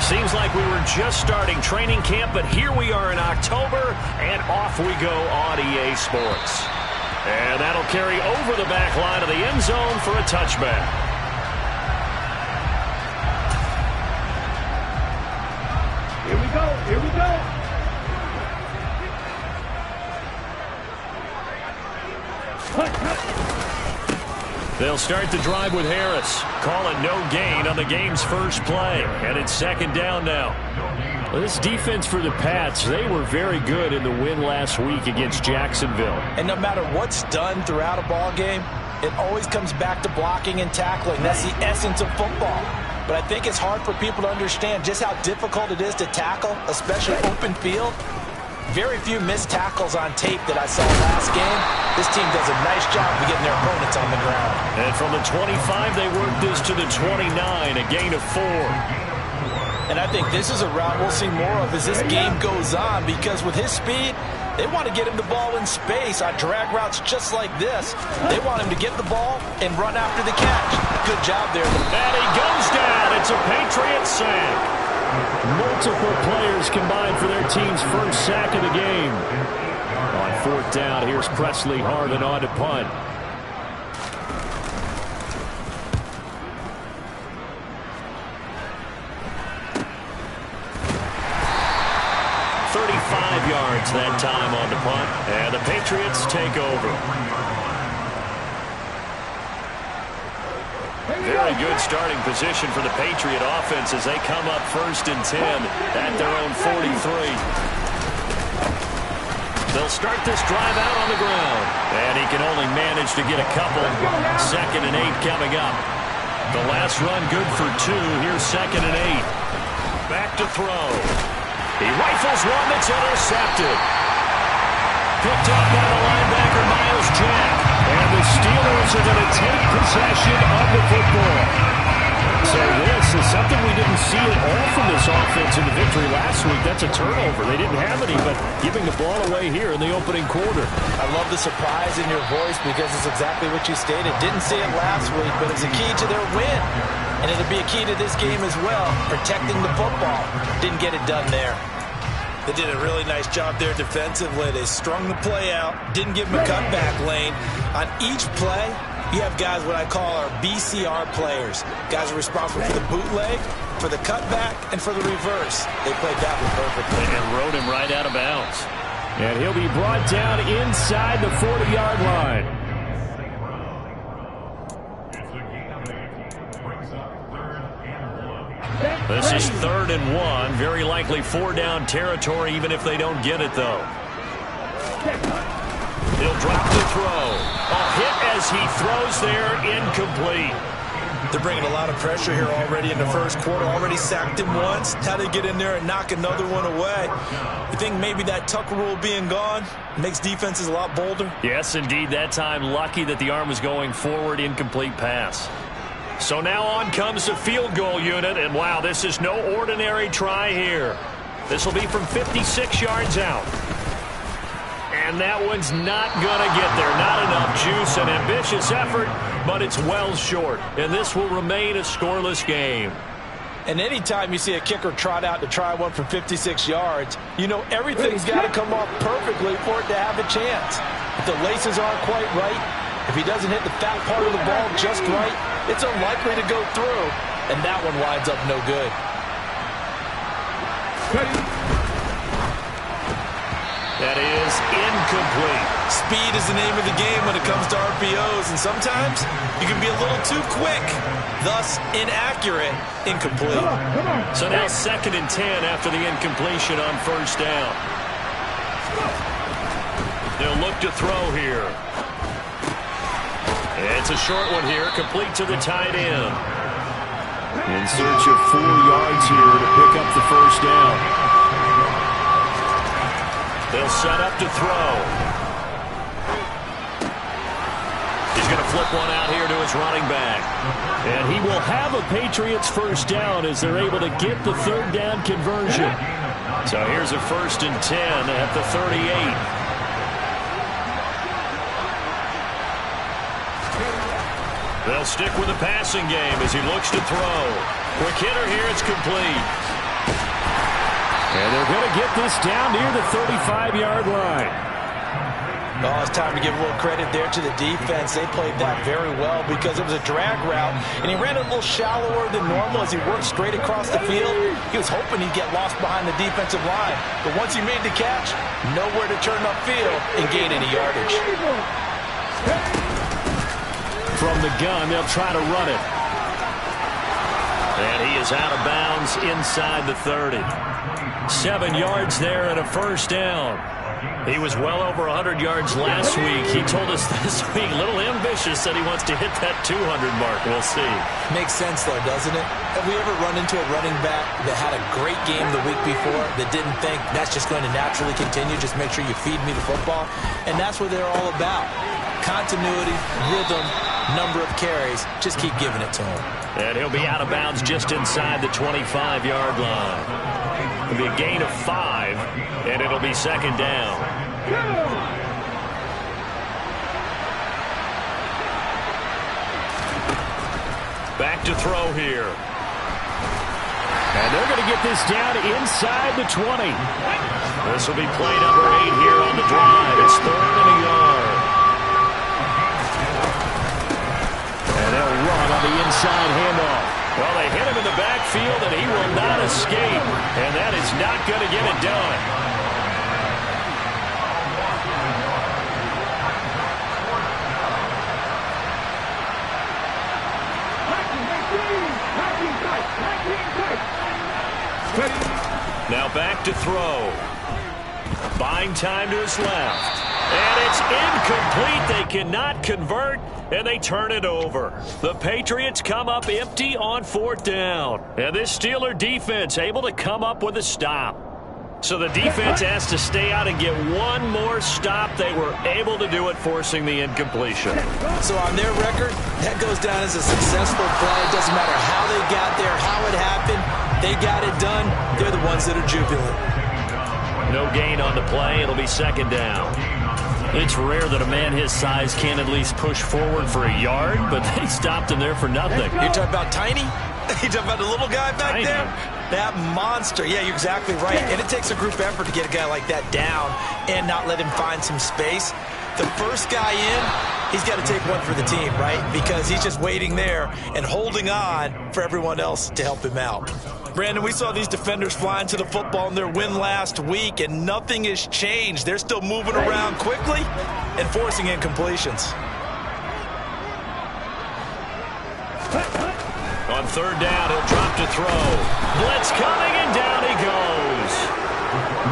Seems like we were just starting training camp, but here we are in October, and off we go on EA Sports. And that'll carry over the back line of the end zone for a touchback. Here we go, here we go. They'll start the drive with Harris. Call it no gain on the game's first play. And it's second down now. Well, this defense for the Pats, they were very good in the win last week against Jacksonville. And no matter what's done throughout a ball game, it always comes back to blocking and tackling. That's the essence of football. But I think it's hard for people to understand just how difficult it is to tackle, especially open field. Very few missed tackles on tape that I saw last game. This team does a nice job of getting their opponents on the ground. And from the 25, they work this to the 29, a gain of 4. And I think this is a route we'll see more of as this game goes on, because with his speed, they want to get him the ball in space on drag routes just like this. They want him to get the ball and run after the catch. Good job there. And he goes down. It's a Patriot sack. Multiple players combined for their team's first sack of the game. On fourth down, here's Presley Harvin on to punt. Yards that time on the punt, and the Patriots take over. Very good starting position for the Patriot offense as they come up 1st and 10 at their own 43. They'll start this drive out on the ground, and he can only manage to get a couple. 2nd and 8 coming up. The last run good for 2. Here's 2nd and 8. Back to throw. He rifles one that's intercepted. Picked up by the linebacker, Miles Jack. And the Steelers are going to take possession of the football. So this is something we didn't see at all from this offense in the victory last week. That's a turnover. They didn't have any, but giving the ball away here in the opening quarter. I love the surprise in your voice because it's exactly what you stated. Didn't see it last week, but it's a key to their win. And it'll be a key to this game as well, protecting the football. Didn't get it done there. They did a really nice job there defensively. They strung the play out, didn't give them a cutback lane. On each play, you have guys what I call our BCR players. Guys are responsible for the bootleg, for the cutback, and for the reverse. They played that one perfectly. And rode him right out of bounds. And he'll be brought down inside the 40-yard line. This is 3rd and 1. Very likely 4-down territory, even if they don't get it, though. He'll drop the throw. A hit as he throws there, incomplete. They're bringing a lot of pressure here already in the first quarter. Already sacked him once. Now they get in there and knock another one away. You think maybe that Tucker rule being gone makes defenses a lot bolder? Yes, indeed. That time, lucky that the arm was going forward. Incomplete pass. So now on comes the field goal unit, and wow, this is no ordinary try here. This will be from 56 yards out. And that one's not going to get there. Not enough juice, an ambitious effort, but it's well short. And this will remain a scoreless game. And anytime you see a kicker trot out to try one from 56 yards, you know everything's got to come off perfectly for it to have a chance. If the laces aren't quite right, if he doesn't hit the fat part of the ball just right, it's unlikely to go through, and that one winds up no good. That is incomplete. Speed is the name of the game when it comes to RPOs, and sometimes you can be a little too quick, thus inaccurate, incomplete. So now 2nd and 10 after the incompletion on 1st down. They'll look to throw here. It's a short one here, complete to the tight end. In search of 4 yards here to pick up the 1st down. They'll set up to throw. He's going to flip one out here to his running back. And he will have a Patriots 1st down as they're able to get the 3rd down conversion. So here's a 1st and 10 at the 38. They'll stick with the passing game as he looks to throw. Quick hitter here, it's complete. And they're going to get this down near the 35-yard line. Oh, it's time to give a little credit there to the defense. They played that very well because it was a drag route, and he ran it a little shallower than normal as he worked straight across the field. He was hoping he'd get lost behind the defensive line, but once he made the catch, nowhere to turn upfield and gain any yardage. From the gun, they'll try to run it. And he is out of bounds inside the 30. 7 yards there and a first down. He was well over 100 yards last week. He told us this week, a little ambitious, that he wants to hit that 200 mark. We'll see. Makes sense, though, doesn't it? Have we ever run into a running back that had a great game the week before that didn't think that's just going to naturally continue? Just make sure you feed me the football. And that's what they're all about. Continuity, rhythm, number of carries. Just keep giving it to him. And he'll be out of bounds just inside the 25-yard line. It'll be a gain of 5, and it'll be second down. Back to throw here. And they're going to get this down inside the 20. This will be play number 8 here on the drive. It's 3rd and a yard. And they'll run on the inside handoff. Well, they hit him in the backfield, and he will not escape. And that is not going to get it done. Now back to throw. Buying time to his left. And it's incomplete. They cannot convert, and they turn it over. The Patriots come up empty on 4th down. And this Steeler defense able to come up with a stop. So the defense has to stay out and get one more stop. They were able to do it, forcing the incompletion. So on their record, that goes down as a successful play. It doesn't matter how they got there, how it happened. They got it done. They're the ones that are jubilant. No gain on the play. It'll be second down. It's rare that a man his size can at least push forward for a yard, but they stopped him there for nothing. You're talking about Tiny? You're talking about the little guy back Tiny. there? That monster. Yeah, you're exactly right. And it takes a group effort to get a guy like that down and not let him find some space. The first guy in, he's got to take one for the team, right? Because he's just waiting there and holding on for everyone else to help him out. Brandon, we saw these defenders flying to the football in their win last week, and nothing has changed. They're still moving around quickly and forcing incompletions. On 3rd down, he'll drop to throw. Blitz coming, and down he goes.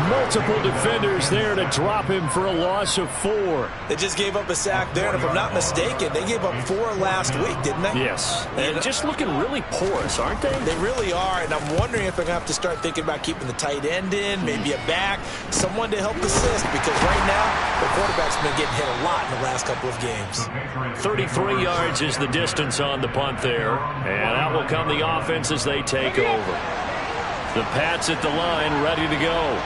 Multiple defenders there to drop him for a loss of 4. They just gave up a sack there, and if I'm not mistaken, they gave up 4 last week, didn't they? Yes. And just looking really porous, aren't they? They really are, and I'm wondering if they're going to have to start thinking about keeping the tight end in, maybe a back, someone to help assist, because right now, the quarterback's been getting hit a lot in the last couple of games. 33 yards is the distance on the punt there, and out will come the offense as they take over. The Pats at the line, ready to go.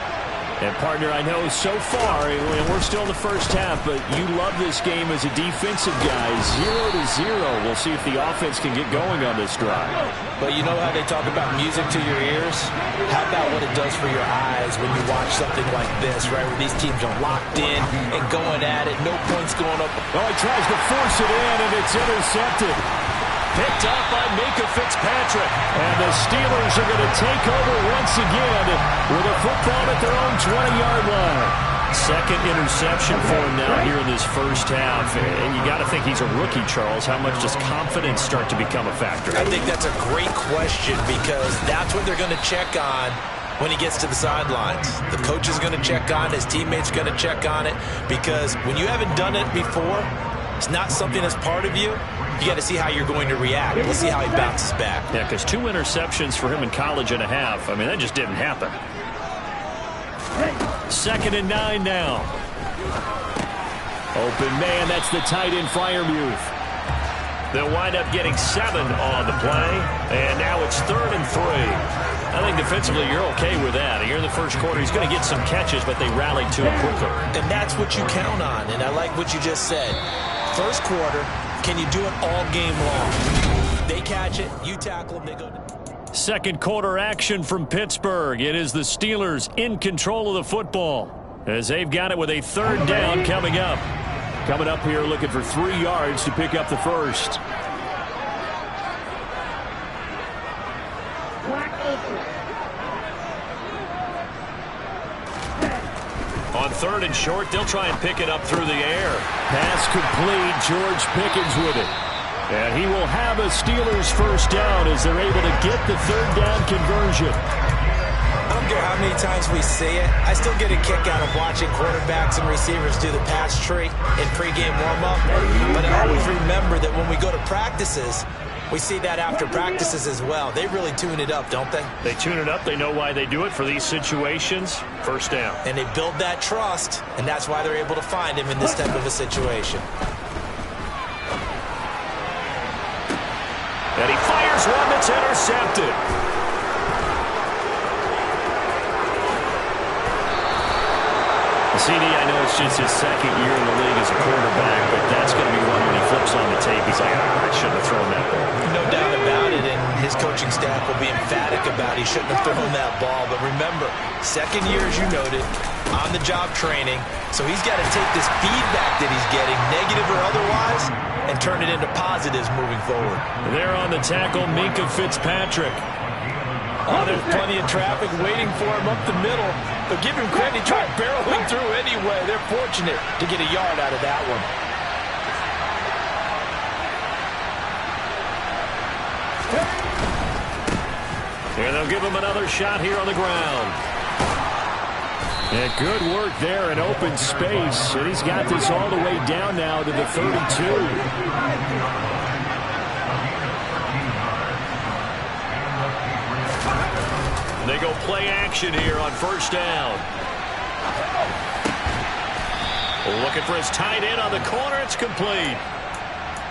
And, partner, I know so far, and we're still in the first half, but you love this game as a defensive guy. 0-0. We'll see if the offense can get going on this drive. But you know how they talk about music to your ears? How about what it does for your eyes when you watch something like this, right, where these teams are locked in and going at it, no points going up. Oh, he tries to force it in, and it's intercepted. Picked up by Mika Fitzpatrick. And the Steelers are going to take over once again with a football at their own 20-yard line. Second interception for him now here in this first half. And you got to think he's a rookie, Charles. How much does confidence start to become a factor? I think that's a great question because that's what they're going to check on when he gets to the sidelines. The coach is going to check on it. His teammates are going to check on it because when you haven't done it before, it's not something that's part of you. You got to see how you're going to react. We'll see how he bounces back. Yeah, because 2 interceptions for him in college and a half. I mean, that just didn't happen. 2nd and 9 now. Open man, that's the tight end Freiermuth. They'll wind up getting 7 on the play. And now it's 3rd and 3. I think defensively you're okay with that. Here in the first quarter, he's going to get some catches, but they rallied to him quickly. And that's what you count on. And I like what you just said. First quarter, can you do it all game long? They catch it, you tackle them, they go. Second quarter action from Pittsburgh. It is the Steelers in control of the football as they've got it with a third down coming up. Coming up here looking for 3 yards to pick up the first. On third and short, they'll try and pick it up through the air. Pass complete. George Pickens with it. And he will have a Steelers first down as they're able to get the third down conversion. I don't care how many times we say it, I still get a kick out of watching quarterbacks and receivers do the pass tree in pregame warm-up. But I always remember that when we go to practices, we see that after practices as well. They really tune it up, don't they? They tune it up. They know why they do it for these situations. First down. And they build that trust, and that's why they're able to find him in this type of a situation. And he fires one that's intercepted. CD, I know it's just his second year in the league as a quarterback, but that's going to be one when he flips on the tape. He's like, I shouldn't have thrown that ball. No doubt about it, and his coaching staff will be emphatic about he shouldn't have thrown that ball. But remember, second year, as you noted, on-the-job training, so he's got to take this feedback that he's getting, negative or otherwise, and turn it into positives moving forward. There on the tackle, Minkah Fitzpatrick. Oh, there's plenty of traffic waiting for him up the middle. But give him credit, he tried barreling through anyway. They're fortunate to get a yard out of that one. And they'll give him another shot here on the ground. And good work there in open space. And he's got this all the way down now to the 32. They go play action here on first down. Looking for his tight end on the corner. It's complete.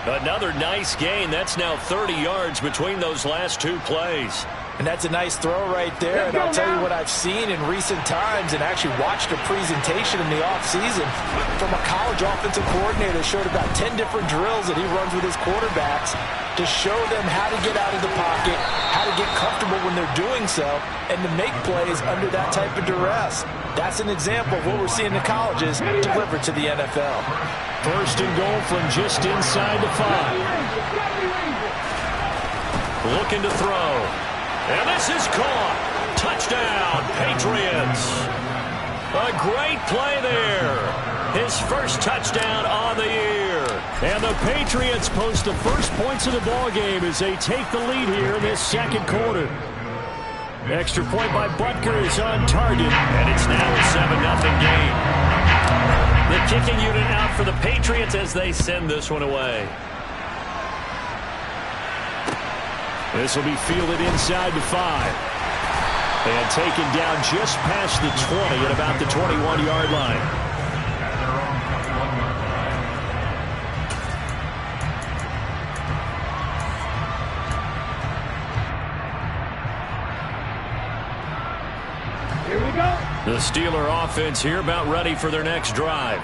Another nice gain. That's now 30 yards between those last 2 plays. And that's a nice throw right there. And I'll tell you what I've seen in recent times and actually watched a presentation in the offseason from a college offensive coordinator. Showed about 10 different drills that he runs with his quarterbacks to show them how to get out of the pocket, how to get comfortable when they're doing so, and to make plays under that type of duress. That's an example of what we're seeing in the colleges delivered to the NFL. First and goal from just inside the 5. Looking to throw. And this is caught. Touchdown, Patriots. A great play there. His first touchdown on the year. And the Patriots post the first points of the ballgame as they take the lead here in this second quarter. Extra point by Butker is on target. And it's now a 7-0 game. The kicking unit out for the Patriots as they send this one away. This will be fielded inside the 5. And taken down just past the 20 at about the 21-yard line. Here we go. The Steeler offense here about ready for their next drive.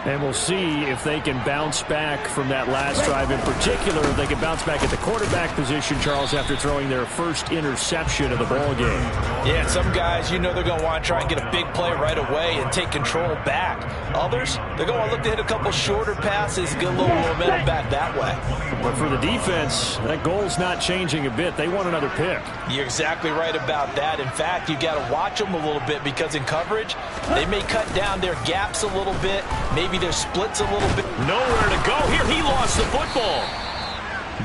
And we'll see if they can bounce back from that last drive. In particular, if they can bounce back at the quarterback position, Charles, after throwing their first interception of the ball game. Yeah, some guys, you know they're going to want to try and get a big play right away and take control back. Others, they're going to look to hit a couple shorter passes, get a little momentum back that way. But for the defense, that goal's not changing a bit. They want another pick. You're exactly right about that. In fact, you got to watch them a little bit because in coverage, they may cut down their gaps a little bit, maybe their splits a little bit. Nowhere to go here. He lost the football.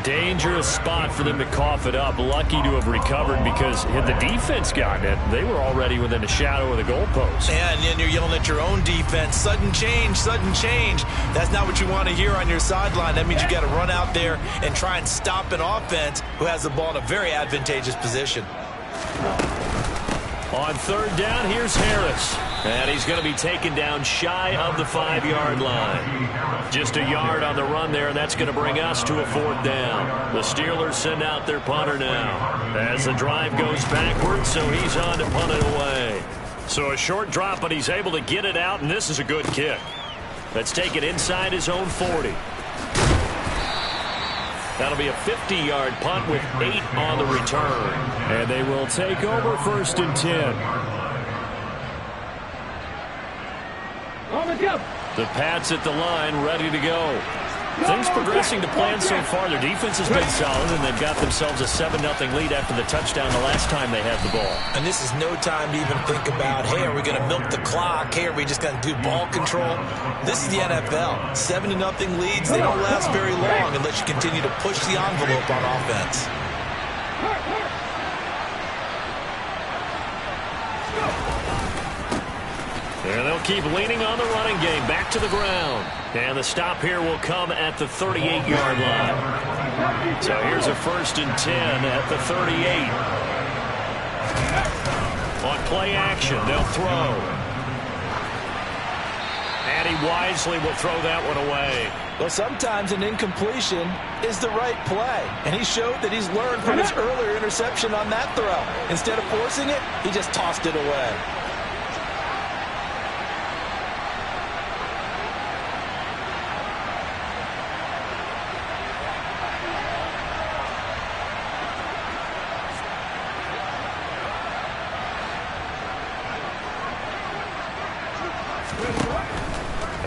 Dangerous spot for them to cough it up. Lucky to have recovered because had the defense gotten it, they were already within a shadow of the goalpost. And then you're yelling at your own defense. Sudden change, sudden change. That's not what you want to hear on your sideline. That means you got to run out there and try and stop an offense who has the ball in a very advantageous position. On third down, here's Harris. And he's going to be taken down shy of the 5-yard line. Just a yard on the run there, and that's going to bring us to a 4th down. The Steelers send out their punter now as the drive goes backwards, so he's on to punt it away. So a short drop, but he's able to get it out, and this is a good kick. Let's take it inside his own 40. That'll be a 50-yard punt with 8 on the return. And they will take over 1st and 10. The Pats at the line, ready to go. Things progressing to plan so far. Their defense has been solid, and they've got themselves a 7-0 lead after the touchdown the last time they had the ball. And this is no time to even think about, hey, are we going to milk the clock? Hey, are we just going to do ball control? This is the NFL. 7-0 leads, they don't last very long unless you continue to push the envelope on offense. And they'll keep leaning on the running game. Back to the ground. And the stop here will come at the 38-yard line. So here's a 1st and 10 at the 38. On play action, they'll throw. And he wisely will throw that one away. Well, sometimes an incompletion is the right play. And he showed that he's learned from his earlier interception on that throw. Instead of forcing it, he just tossed it away.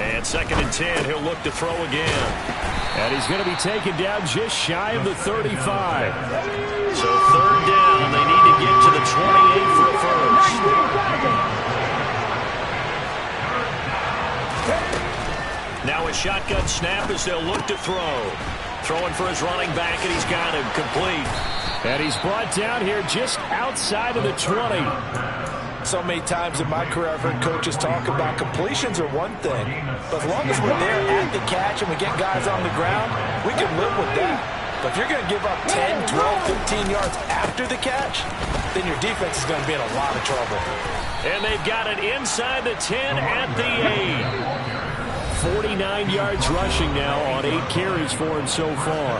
And 2nd and 10, he'll look to throw again. And he's going to be taken down just shy of the 35. So 3rd down, they need to get to the 28 for a first. Now a shotgun snap as they'll look to throw. Throwing for his running back, and he's got him complete. And he's brought down here just outside of the 20. So many times in my career I've heard coaches talk about completions are one thing, but as long as we're there at the catch and we get guys on the ground, we can live with that. But if you're going to give up 10, 12, 15 yards after the catch, then your defense is going to be in a lot of trouble. And they've got it inside the 10 at the 8. 49 yards rushing now on 8 carries for him so far.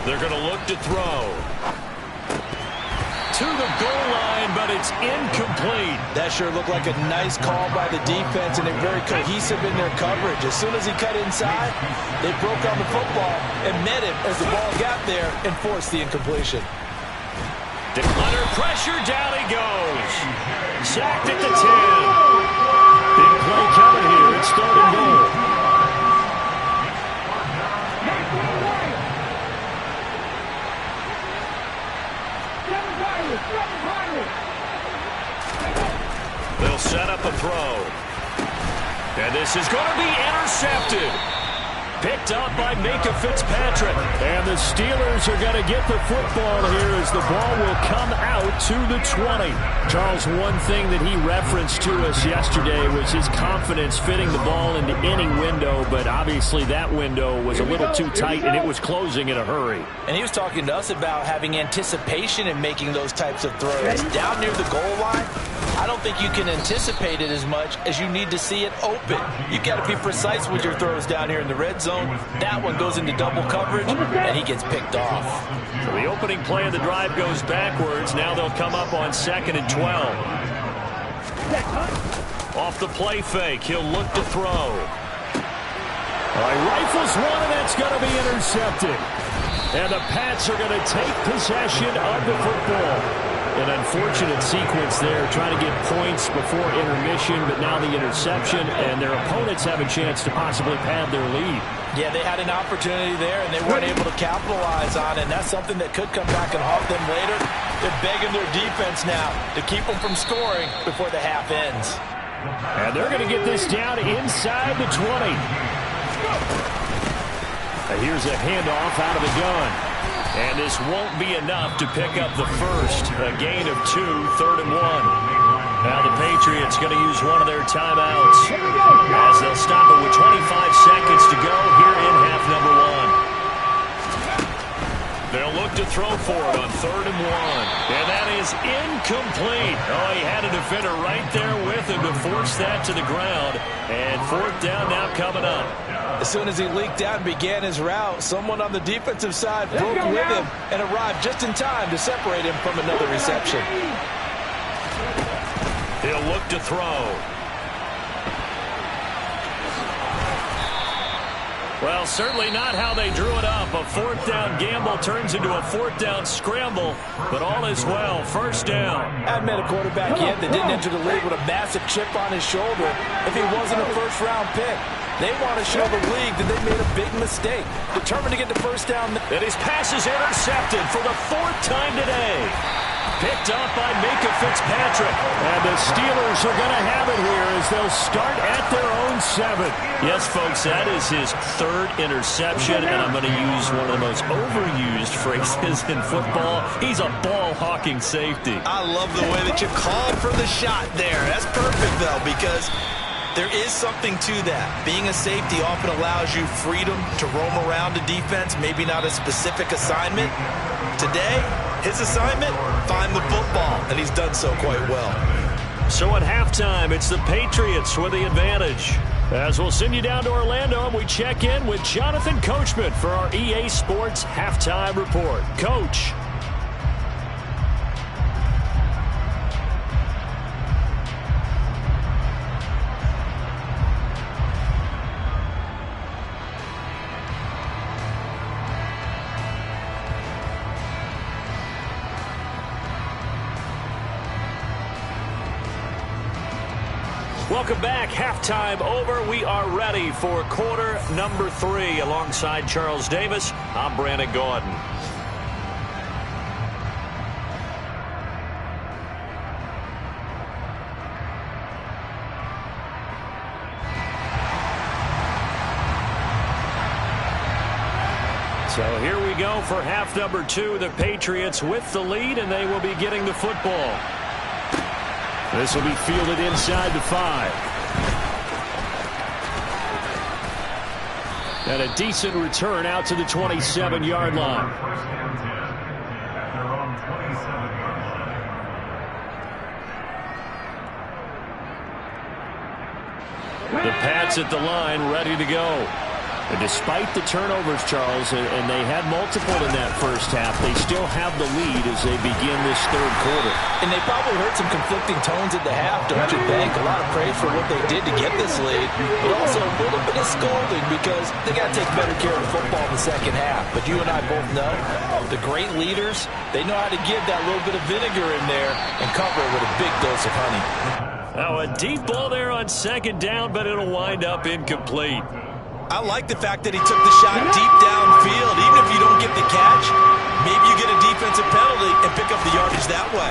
They're going to look to throw. To the goal line, but it's incomplete. That sure looked like a nice call by the defense, and they're very cohesive in their coverage. As soon as he cut inside, they broke on the football and met him as the ball got there and forced the incompletion. Under pressure, down he goes. Sacked at the 10. Big play coming here. It's 3rd and goal. They'll set up a throw. And this is going to be intercepted. Picked up by Minka Fitzpatrick. And the Steelers are going to get the football here as the ball will come out to the 20. Charles, one thing that he referenced to us yesterday was his confidence fitting the ball into any window, but obviously that window was a little too tight and it was closing in a hurry. And he was talking to us about having anticipation in making those types of throws. Down near the goal line, I don't think you can anticipate it as much as you need to see it open. You've got to be precise with your throws down here in the red zone. That one goes into double coverage, and he gets picked off. So the opening play of the drive goes backwards. Now they'll come up on 2nd and 12. Off the play fake, he'll look to throw. Rifles one, and that's going to be intercepted. And the Pats are going to take possession of the football. An unfortunate sequence there, trying to get points before intermission, but now the interception, and their opponents have a chance to possibly pad their lead. Yeah, they had an opportunity there, and they weren't able to capitalize on it, and that's something that could come back and haunt them later. They're begging their defense now to keep them from scoring before the half ends. And they're going to get this down inside the 20. And here's a handoff out of the gun. And this won't be enough to pick up the first. A gain of 2, 3rd and 1. Now the Patriots going to use one of their timeouts as they'll stop it with 25 seconds to go here in half number 1. They'll look to throw for it on 3rd and 1. And that is incomplete. Oh, he had a defender right there with him to force that to the ground. And 4th down now coming up. As soon as he leaked out and began his route, someone on the defensive side broke with him and arrived just in time to separate him from another reception. He'll look to throw. Well, certainly not how they drew it up. A 4th down gamble turns into a 4th down scramble, but all is well. 1st down. I haven't met a quarterback yet that didn't enter the league with a massive chip on his shoulder if he wasn't a first-round pick. They want to show the league that they made a big mistake. Determined to get the 1st down. And his pass is intercepted for the 4th time today. Picked up by Minka Fitzpatrick. And the Steelers are going to have it here as they'll start at their own 7. Yes, folks, that is his 3rd interception, and I'm going to use one of the most overused phrases in football. He's a ball-hawking safety. I love the way that you called for the shot there. That's perfect, though, because there is something to that. Being a safety often allows you freedom to roam around the defense, maybe not a specific assignment. Today, his assignment, find the football, and he's done so quite well. So at halftime, it's the Patriots with the advantage. As we'll send you down to Orlando, and we check in with Jonathan Coachman for our EA Sports Halftime Report. Coach. Welcome back. Halftime over. We are ready for quarter number 3. Alongside Charles Davis, I'm Brandon Gordon. So here we go for half number 2. The Patriots with the lead, and they will be getting the football. This will be fielded inside the 5. And a decent return out to the 27-yard line. The Pats at the line, ready to go. And despite the turnovers, Charles, and they had multiple in that first half, they still have the lead as they begin this 3rd quarter. And they probably heard some conflicting tones at the half, don't you think? A lot of praise for what they did to get this lead, but also a little bit of scolding because they got to take better care of the football in the second half. But you and I both know the great leaders, they know how to give that little bit of vinegar in there and cover it with a big dose of honey. Now a deep ball there on 2nd down, but it'll wind up incomplete. I like the fact that he took the shot deep downfield. Even if you don't get the catch, maybe you get a defensive penalty and pick up the yardage that way.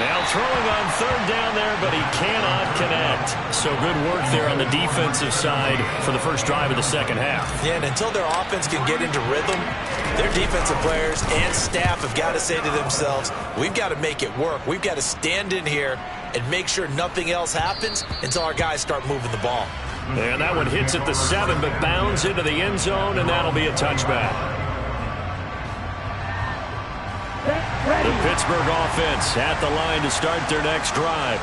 Now throwing on 3rd down there, but he cannot connect. So good work there on the defensive side for the first drive of the second half. Yeah, and until their offense can get into rhythm, their defensive players and staff have got to say to themselves, we've got to make it work. We've got to stand in here and make sure nothing else happens until our guys start moving the ball. And that one hits at the 7, but bounds into the end zone, and that'll be a touchback. The Pittsburgh offense at the line to start their next drive.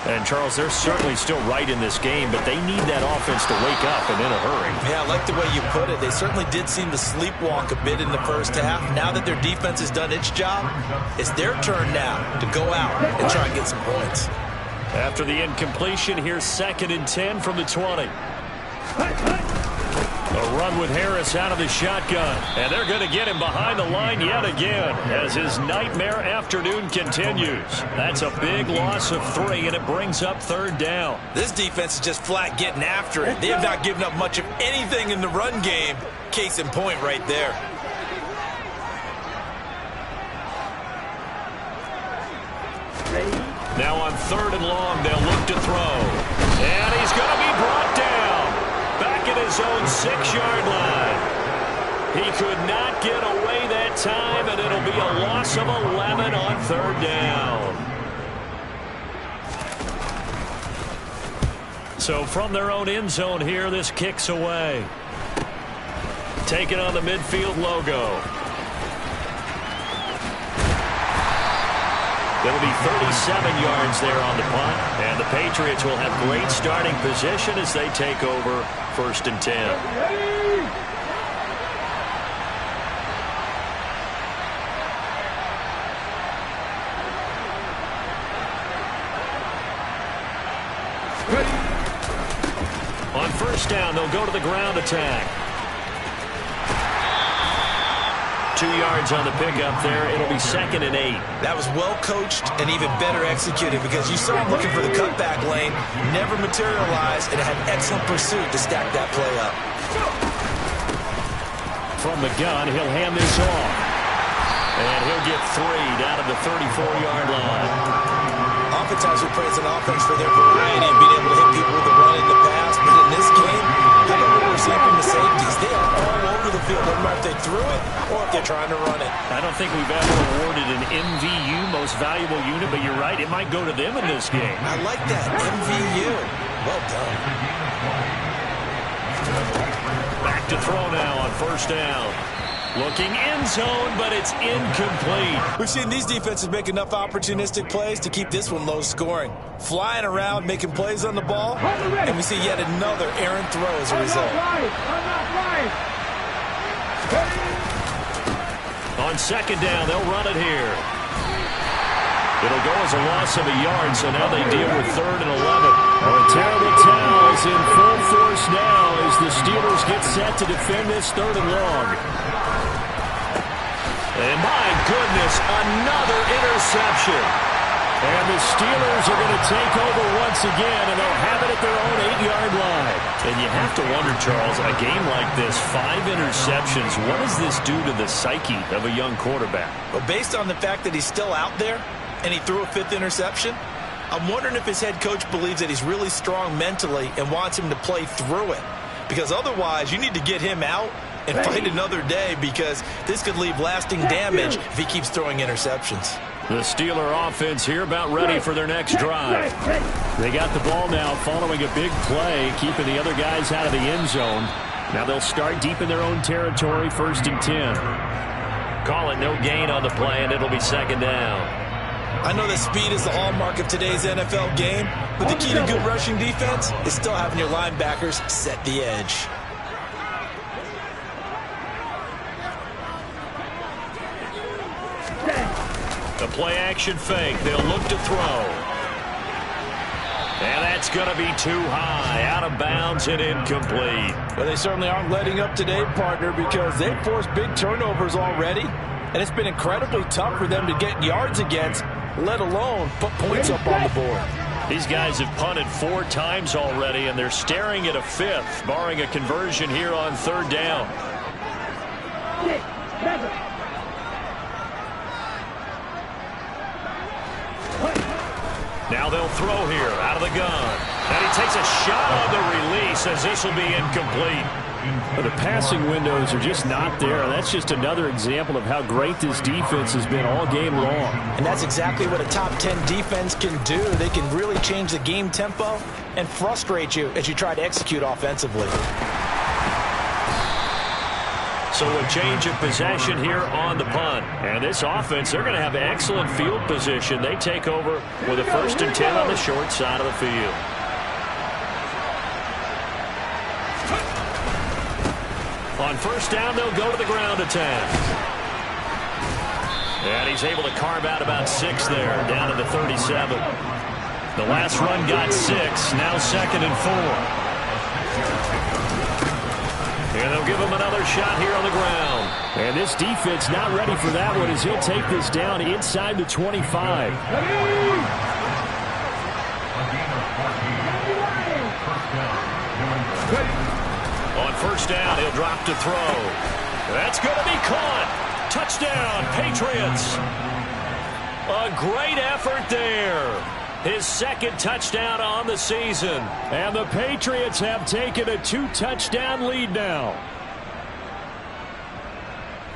And, Charles, they're certainly still right in this game, but they need that offense to wake up and in a hurry. Yeah, I like the way you put it. They certainly did seem to sleepwalk a bit in the first half. Now that their defense has done its job, it's their turn now to go out and try and get some points. After the incompletion, here's 2nd and 10 from the 20. A run with Harris out of the shotgun. And they're going to get him behind the line yet again as his nightmare afternoon continues. That's a big loss of 3, and it brings up 3rd down. This defense is just flat getting after it. They have not given up much of anything in the run game. Case in point right there. Now on 3rd and long, they'll look to throw. And he's going to be brought down. Back at his own 6-yard line. He could not get away that time, and it'll be a loss of 11 on 3rd down. So from their own end zone here, this kicks away. taking on the midfield logo. It'll be 37 yards there on the punt, and the Patriots will have great starting position as they take over 1st and 10. On 1st down, they'll go to the ground attack. 2 yards on the pickup there. It'll be 2nd and 8. That was well coached and even better executed because you saw him looking for the cutback lane, never materialized, and had excellent pursuit to stack that play up. From the gun, he'll hand this off. And he'll get 3 down to the 34-yard line. Oftentimes we praise an offense for their variety and being able to hit people with the run in the pass, but in this game, how about what we're seeing from the safeties? They are all over the field, no matter if they threw it or if they're trying to run it. I don't think we've ever awarded an MVU, most valuable unit, but you're right, it might go to them in this game. I like that, MVU. Well done. Back to throw now on 1st down. Looking end zone, but it's incomplete. We've seen these defenses make enough opportunistic plays to keep this one low scoring. Flying around, making plays on the ball, and we see yet another errant throw as a result. On 2nd down, they'll run it here. It'll go as a loss of a yard, so now they deal with 3rd and 11. A terrible towel is in full force now as the Steelers get set to defend this 3rd and long. And my goodness, another interception. And the Steelers are going to take over once again, and they'll have it at their own 8-yard line. And you have to wonder, Charles, a game like this, 5 interceptions, what does this do to the psyche of a young quarterback? Well, based on the fact that he's still out there and he threw a 5th interception, I'm wondering if his head coach believes that he's really strong mentally and wants him to play through it. Because otherwise, you need to get him out and fight another day because this could leave lasting damage if he keeps throwing interceptions. The Steeler offense here about ready for their next drive. They got the ball now following a big play, keeping the other guys out of the end zone. Now they'll start deep in their own territory, 1st and 10. Call it no gain on the play, and it'll be 2nd down. I know that speed is the hallmark of today's NFL game, but the key to good rushing defense is still having your linebackers set the edge. The play-action fake. They'll look to throw. And that's going to be too high. Out of bounds and incomplete. Well, they certainly aren't letting up today, partner, because they've forced big turnovers already. And it's been incredibly tough for them to get yards against, let alone put points up on the board. These guys have punted 4 times already, and they're staring at a 5th, barring a conversion here on 3rd down. Now they'll throw here out of the gun. And he takes a shot on the release as this will be incomplete. But the passing windows are just not there. That's just another example of how great this defense has been all game long. And that's exactly what a top 10 defense can do. They can really change the game tempo and frustrate you as you try to execute offensively. So a change of possession here on the punt. And this offense, they're going to have excellent field position. They take over with a 1st and 10 on the short side of the field. On 1st down, they'll go to the ground attack. And he's able to carve out about 6 there, down to the 37. The last run got 6, now 2nd and 4. And they'll give him another shot here on the ground. And this defense not ready for that one as he'll take this down inside the 25. On 1st down, he'll drop to throw. That's going to be caught. Touchdown, Patriots. A great effort there. His 2nd touchdown on the season. And the Patriots have taken a 2-touchdown lead now.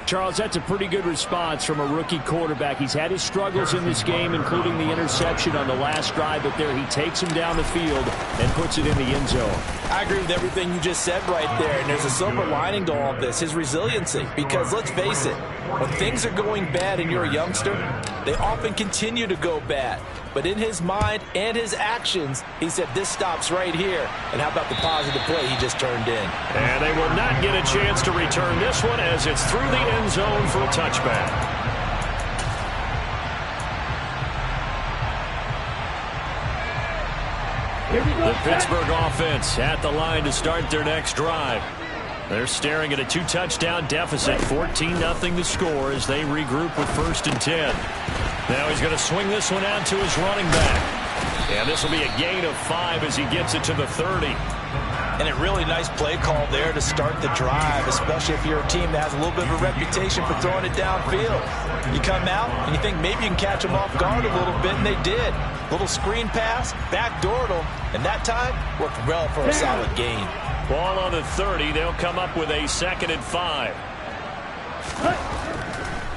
Charles, that's a pretty good response from a rookie quarterback. He's had his struggles in this game, including the interception on the last drive, but there he takes him down the field and puts it in the end zone. I agree with everything you just said right there, and there's a silver lining to all of this, his resiliency. Because let's face it, when things are going bad and you're a youngster, they often continue to go bad. But in his mind and his actions, he said, this stops right here. And how about the positive play he just turned in? And they will not get a chance to return this one as it's through the end zone for a touchback. The Pittsburgh offense at the line to start their next drive. They're staring at a 2-touchdown deficit, 14-0 to score as they regroup with 1st and 10. Now he's going to swing this one out to his running back. And this will be a gain of 5 as he gets it to the 30. And a really nice play call there to start the drive, especially if you're a team that has a little bit of a reputation for throwing it downfield. You come out and you think maybe you can catch them off guard a little bit, and they did. Little screen pass, backdoored them, and that time worked well for a solid gain. Ball on the 30. They'll come up with a 2nd and 5.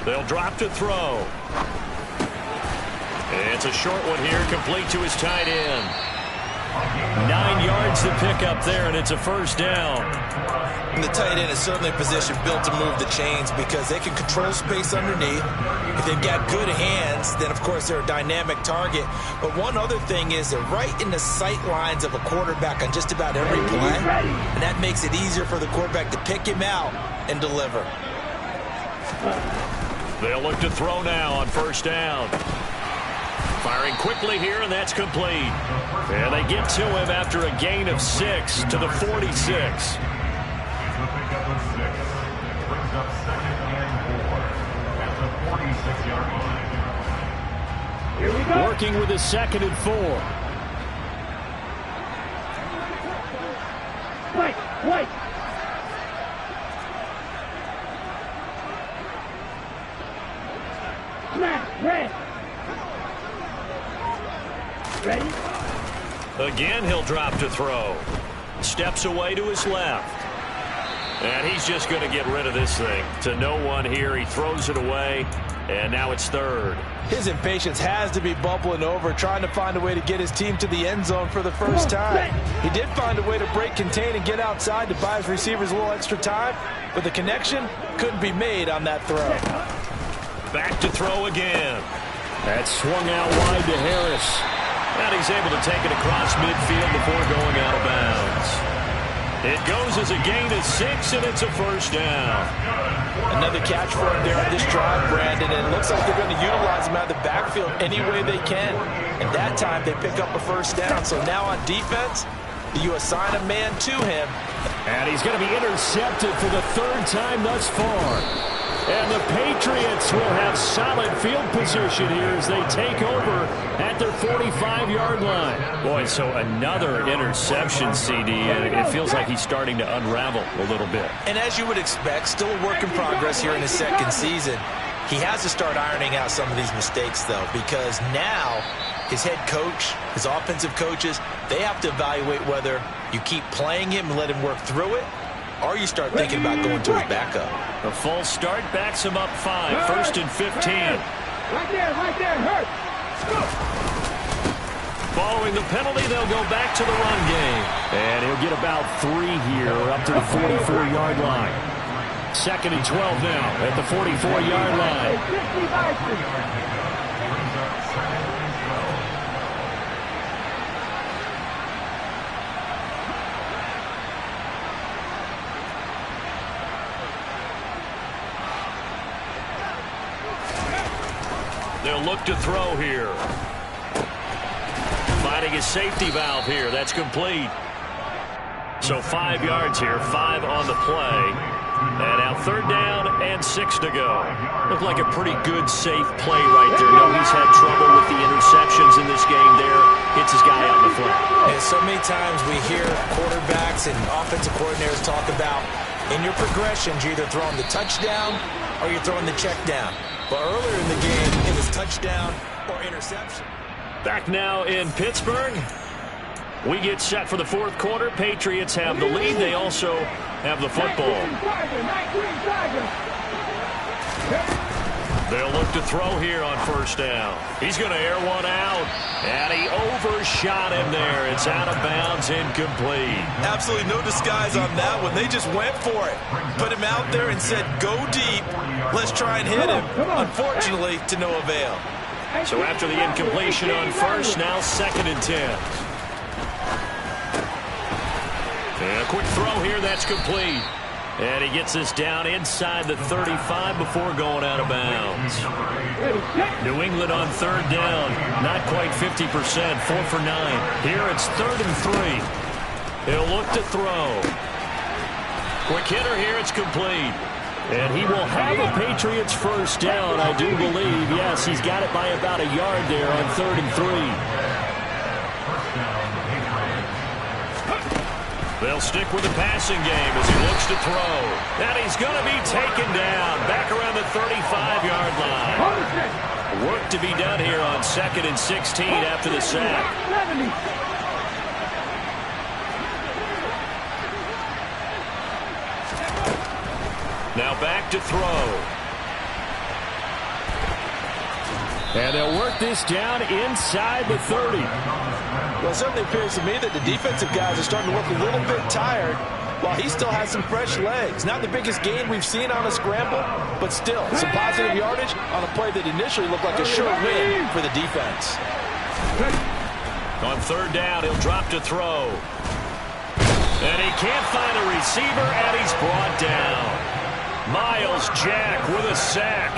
They'll drop to throw. It's a short one here, complete to his tight end. 9 yards to pick up there, and it's a 1st down. And the tight end is certainly a position built to move the chains because they can control space underneath. If they've got good hands, then of course they're a dynamic target. But one other thing is they're right in the sight lines of a quarterback on just about every play. And that makes it easier for the quarterback to pick him out and deliver. They'll look to throw now on 1st down. Firing quickly here, and that's complete. And they get to him after a gain of 6 to the 46. Working with a 2nd and 4. White. Red. Ready? Again, he'll drop to throw. Steps away to his left. And he's just going to get rid of this thing. To no one here. He throws it away. And now it's 3rd. His impatience has to be bubbling over, trying to find a way to get his team to the end zone for the first time. He did find a way to break contain and get outside to buy his receivers a little extra time, but the connection couldn't be made on that throw. Back to throw again. That swung out wide to Harris. And he's able to take it across midfield before going out of bounds. It goes as a gain of 6, and it's a 1st down. Another catch for him there on this drive, Brandon, and it looks like they're going to utilize him out of the backfield any way they can. And that time they pick up a 1st down. So now on defense, you assign a man to him. And he's going to be intercepted for the 3rd time thus far. And the Patriots will have solid field position here as they take over at their 45-yard line. Boy, so another interception, CD, and it feels like he's starting to unravel a little bit. And as you would expect, still a work in progress here in his 2nd season. He has to start ironing out some of these mistakes, though, because now his head coach, his offensive coaches, they have to evaluate whether you keep playing him and let him work through it, or you start thinking about going to his backup. A false start backs him up 5. 1st and 15. Right there, hurt. Following the penalty, they'll go back to the run game. And he'll get about 3 here up to the 44-yard line. 2nd and 12 now at the 44-yard line. They'll look to throw here. Finding his safety valve here. That's complete. So 5 yards here, 5 on the play. And now 3rd down and 6 to go. Looked like a pretty good, safe play right there. No, he's had trouble with the interceptions in this game there. Hits his guy out in the flat. And so many times we hear quarterbacks and offensive coordinators talk about in your progressions, you're either throwing the touchdown or you're throwing the check down. But earlier in the game, it was touchdown or interception. Back now in Pittsburgh. We get set for the 4th quarter. Patriots have the lead. They also have the football. They'll look to throw here on first down. He's going to air one out. And he overshot him there. It's out of bounds, incomplete. Absolutely no disguise on that one. They just went for it. Put him out there and said, go deep. Let's try and hit him. Unfortunately, to no avail. So after the incompletion on first, now 2nd and 10. And a quick throw here, that's complete. And he gets this down inside the 35 before going out of bounds. New England on 3rd down. Not quite 50%, 4 for 9. Here it's 3rd and 3. He'll look to throw. Quick hitter here, it's complete. And he will have a Patriots first down, I do believe. Yes, he's got it by about a yard there on 3rd and 3. They'll stick with the passing game as he looks to throw. And he's going to be taken down back around the 35-yard line. Work to be done here on 2nd and 16 after the sack. Now back to throw. And they'll work this down inside the 30. Well, it certainly appears to me that the defensive guys are starting to look a little bit tired while he still has some fresh legs. Not the biggest gain we've seen on a scramble, but still some positive yardage on a play that initially looked like a sure win for the defense. On 3rd down, he'll drop to throw. And he can't find a receiver, and he's brought down. Miles Jack with a sack.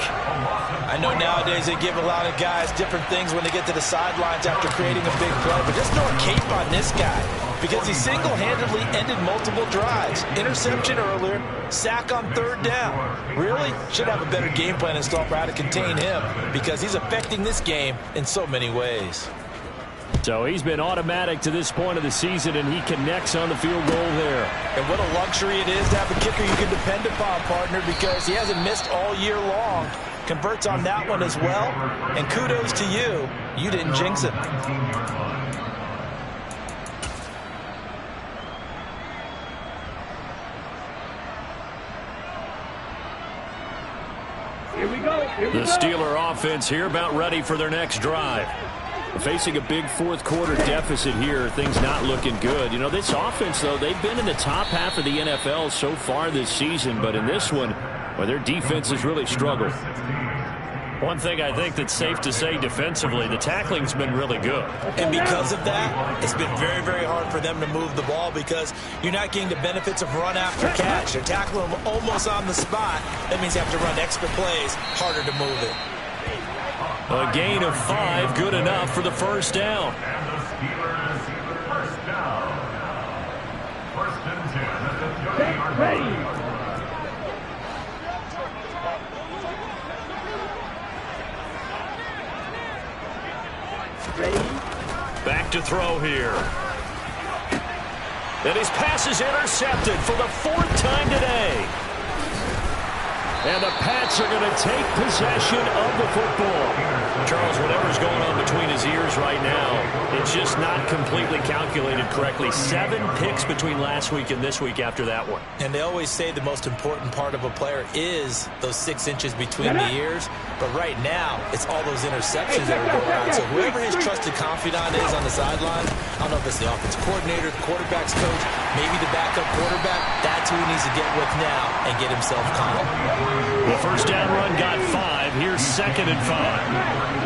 I know nowadays they give a lot of guys different things when they get to the sidelines after creating a big play, but just throw a cape on this guy because he single-handedly ended multiple drives. Interception earlier, sack on 3rd down. Really should have a better game plan installed for how to contain him because he's affecting this game in so many ways. So he's been automatic to this point of the season, and he connects on the field goal there. And what a luxury it is to have a kicker you can depend upon, partner, because he hasn't missed all year long. Converts on that one as well, and kudos to you. You didn't jinx him. Here we go. The Steeler offense here about ready for their next drive. Facing a big 4th quarter deficit here, things not looking good. You know, this offense, though, they've been in the top half of the NFL so far this season, but in this one, well, their defense has really struggled. One thing I think that's safe to say defensively, the tackling's been really good. And because of that, it's been very, very hard for them to move the ball because you're not getting the benefits of run after catch. They're tackling them almost on the spot. That means you have to run extra plays, harder to move it. A gain of 5, good enough for the first down. Back to throw here. And his pass is intercepted for the 4th time today. And the Pats are going to take possession of the football. Charles, whatever's going on between his ears right now, it's just not completely calculated correctly. 7 picks between last week and this week after that one. And they always say the most important part of a player is those 6 inches between the ears. But right now, it's all those interceptions that are going on. So whoever his trusted confidant is on the sideline, I don't know if it's the offensive coordinator, the quarterback's coach, maybe the backup quarterback, that's who he needs to get with now and get himself calm. The first down run got 5. Here's 2nd and 5.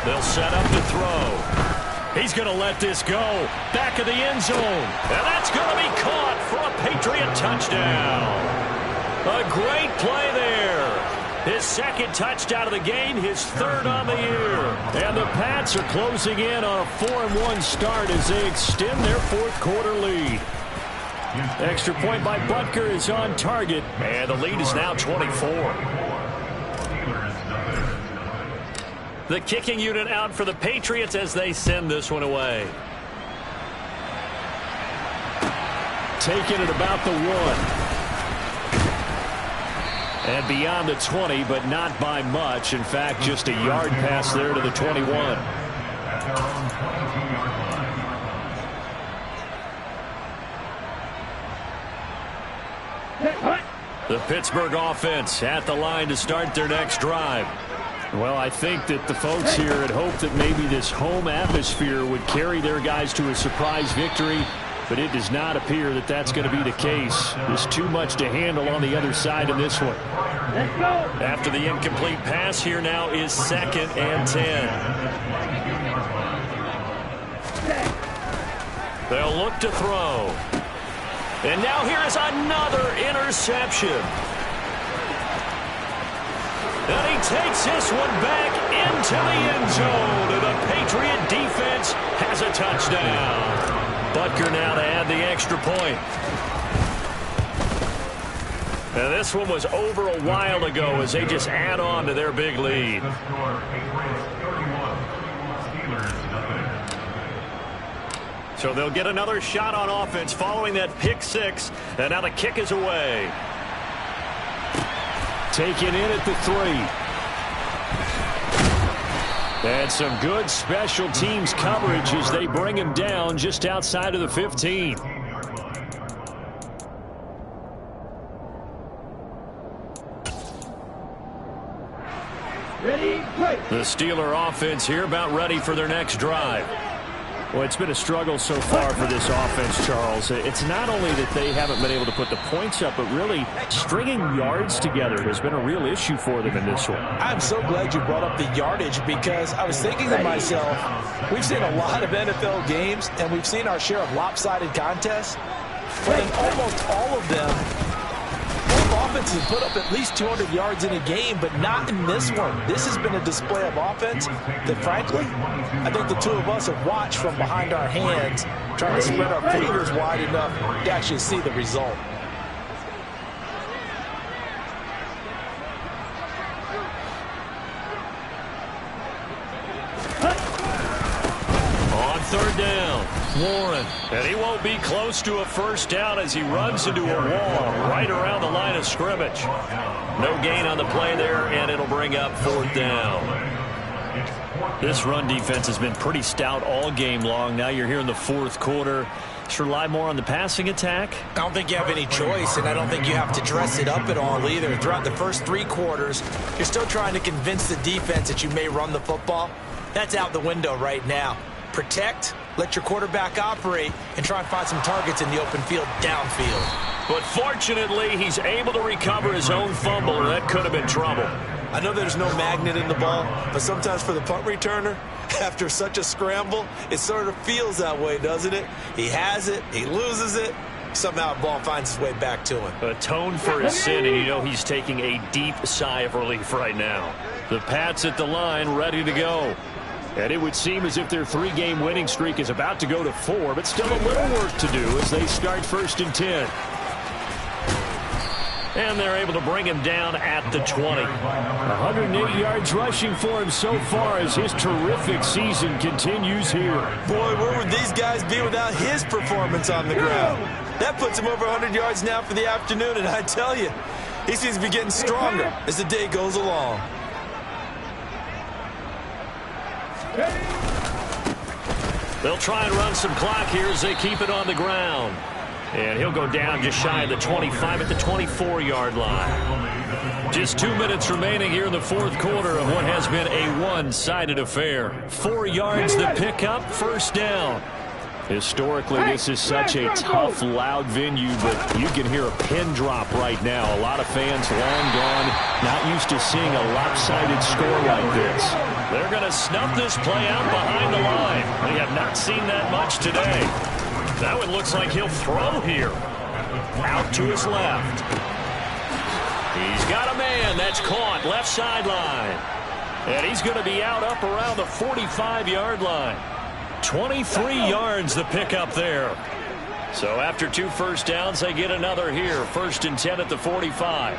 They'll set up to throw. He's going to let this go. Back of the end zone. And that's going to be caught for a Patriot touchdown. A great play there. His 2nd touchdown of the game, his 3rd on the year. And the Pats are closing in on a 4-1 start as they extend their 4th quarter lead. Extra point by Butker is on target. And the lead is now 24. The kicking unit out for the Patriots as they send this one away. Taking it about the 1. And beyond the 20, but not by much. In fact, just a yard pass there to the 21. The Pittsburgh offense at the line to start their next drive. Well, I think that the folks here had hoped that maybe this home atmosphere would carry their guys to a surprise victory, but it does not appear that that's going to be the case. There's too much to handle on the other side of this one. Let's go. After the incomplete pass, here now is 2nd and 10. They'll look to throw. And now here is another interception. And he takes this one back into the end zone. And the Patriot defense has a touchdown. Butker now to add the extra point. Now this one was over a while ago as they just add on to their big lead. So they'll get another shot on offense following that pick 6. And now the kick is away. Taken in at the 3. And some good special teams coverage as they bring him down just outside of the 15. Ready, play. The Steeler offense here about ready for their next drive. Well, it's been a struggle so far for this offense, Charles. It's not only that they haven't been able to put the points up, but really stringing yards together has been a real issue for them in this one. I'm so glad you brought up the yardage because I was thinking to myself, we've seen a lot of NFL games and we've seen our share of lopsided contests, but in almost all of them, both offenses put up at least 200 yards in a game, but not in this one. This has been a display of offense that, frankly, I think the two of us have watched from behind our hands, trying to spread our fingers wide enough to actually see the result. On 3rd down, Warren. And he won't be close to a first down as he runs into a wall right around the line of scrimmage. No gain on the play there, and it'll bring up 4th down. This run defense has been pretty stout all game long. Now you're here in the 4th quarter. Should rely more on the passing attack? I don't think you have any choice, and I don't think you have to dress it up at all either. Throughout the first 3 quarters, you're still trying to convince the defense that you may run the football. That's out the window right now. Protect, let your quarterback operate, and try and find some targets in the open field downfield. But fortunately, he's able to recover his own fumble, or that could have been trouble. I know there's no magnet in the ball, but sometimes for the punt returner, after such a scramble, it sort of feels that way, doesn't it? He has it, he loses it, somehow the ball finds its way back to him. Atone for his sin, and you know he's taking a deep sigh of relief right now. The Pats at the line, ready to go. And it would seem as if their 3-game winning streak is about to go to 4, but still a little work to do as they start 1st and 10. And they're able to bring him down at the 20. 108 yards rushing for him so far as his terrific season continues here. Boy, where would these guys be without his performance on the ground? That puts him over 100 yards now for the afternoon, and I tell you, he seems to be getting stronger as the day goes along. They'll try and run some clock here as they keep it on the ground. And he'll go down just shy of the 25 at the 24-yard line. Just 2 minutes remaining here in the 4th quarter of what has been a one-sided affair. 4 yards the pickup, 1st down. Historically, this is such a tough, loud venue, but you can hear a pin drop right now. A lot of fans long gone, not used to seeing a lopsided score like this. They're going to snuff this play out behind the line. We have not seen that much today. That one looks like he'll throw here. Out to his left. He's got a man. That's caught. Left sideline. And he's going to be out up around the 45-yard line. 23 yards the pickup there. So after 2 first downs, they get another here. 1st and 10 at the 45.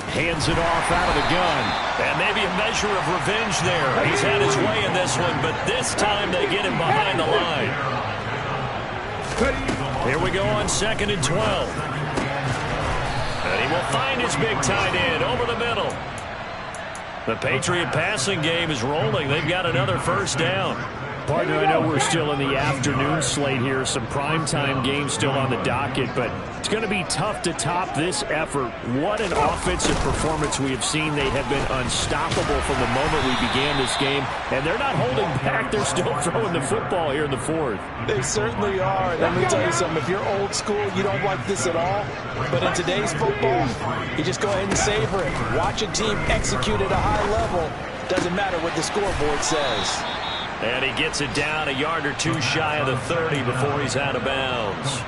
Hands it off out of the gun. And maybe a measure of revenge there. He's had his way in this one, but this time they get him behind the line. Here we go on 2nd and 12. And he will find his big tight end over the middle. The Patriot passing game is rolling. They've got another 1st down. Partner, I know we're still in the afternoon slate here. Some primetime games still on the docket, but It's going to be tough to top this effort. What an offensive performance we have seen. They have been unstoppable from the moment we began this game, and they're not holding back. They're still throwing the football here in the fourth. They certainly are. And let me tell you something. If you're old school, you don't like this at all. But in today's football, you just go ahead and savor it. Watch a team execute at a high level. Doesn't matter what the scoreboard says. And he gets it down a yard or two shy of the 30 before he's out of bounds.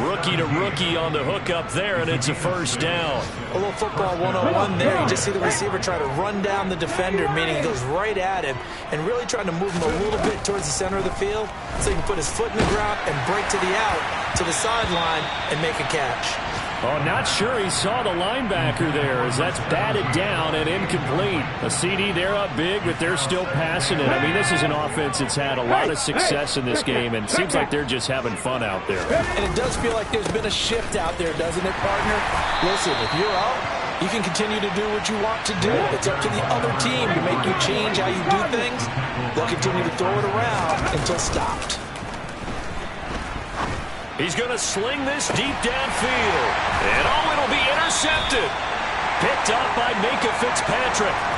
Rookie to rookie on the hook up there, and it's a first down. A little football 101 there. You just see the receiver try to run down the defender, meaning he goes right at him and really trying to move him a little bit towards the center of the field so he can put his foot in the ground and break to the out, to the sideline, and make a catch. Oh, not sure he saw the linebacker there as that's batted down and incomplete. A CD, they're up big, but they're still passing it. I mean, this is an offense that's had a lot of success in this game, and it seems like they're just having fun out there. And it does feel like there's been a shift out there, doesn't it, partner? Listen, if you're out, you can continue to do what you want to do. It's up to the other team to make you change how you do things. They'll continue to throw it around until stopped. He's going to sling this deep downfield. And, oh, it'll be intercepted. Picked up by Minka Fitzpatrick.